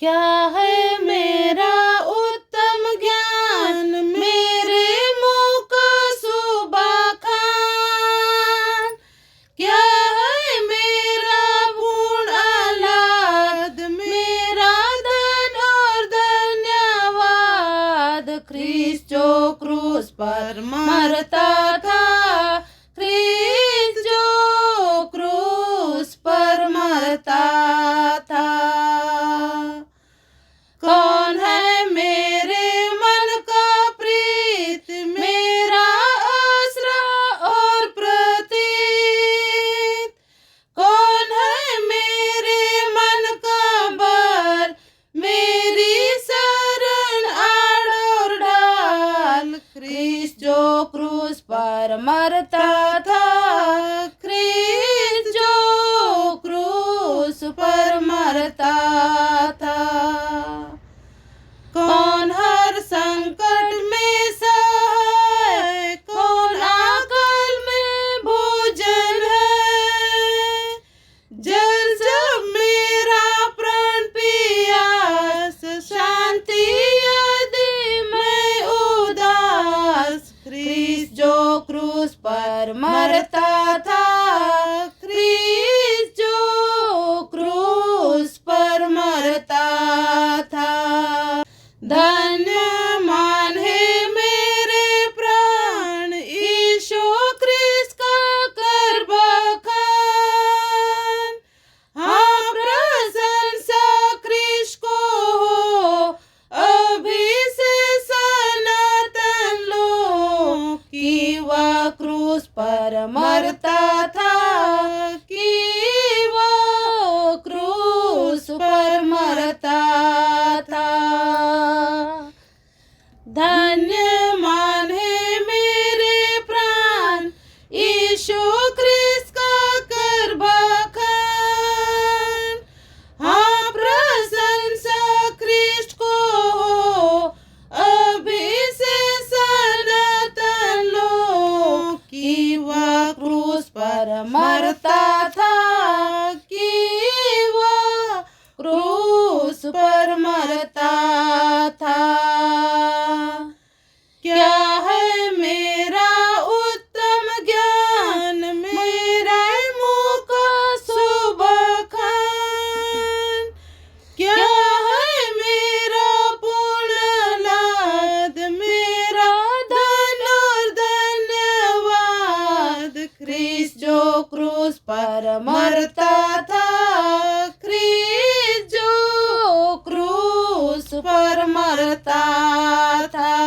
क्या है मेरा उत्तम ज्ञान, मेरे मुँह का सुबखान। क्या है मेरा पूर्ण आह्लाद, मेरा धन और धन्यवाद। ख्रीस्त जो क्रूस पर मरता था, ख्रीस्त जो क्रूस पर मरता था। कौन है मेरे मन का प्रीत, मेरा आसरा और प्रतीत। कौन है मेरे मन का बल, मेरी शरण आड़ और ढाल। ख्रीस्त जो क्रूस पर मरता था, ख्रीस्त जो क्रूस पर मरता था। कौन हर संकट में सहाय, कौन आकल में भोजन है। जल जब मेरा प्राण पियास, शांति यदि मैं उदास। ख्रीस्त जो क्रूस पर मरता था, ख्रीस्त जो क्रूस पर मरता था। धन्य मान है मेरे प्राण, यीशु ख्रीस्त का कर बखान। हाँ प्रशंसा ख्रीस्त को हो, अभी से सनातन लोग। कि वह क्रूस पर मरता था, कि वह क्रूस पर मरता था। धन्य मान है मेरे प्राण, यीशु ख्रीस्त का कर बखान। हाँ प्रशंसा ख्रीस्त को हो, अभी से सनातन लोग। कि वह क्रूस पर मरता था, कि वह क्रूस पर मरता था। क्या है मेरा उत्तम ज्ञान, मेरा मुँह का सुबखान। क्या है मेरा पूर्ण लाद, मेरा धन और धन्यवाद। ख्रीस्त जो क्रूस पर मरता था, ख्रीस्त जो क्रूस पर मरता था।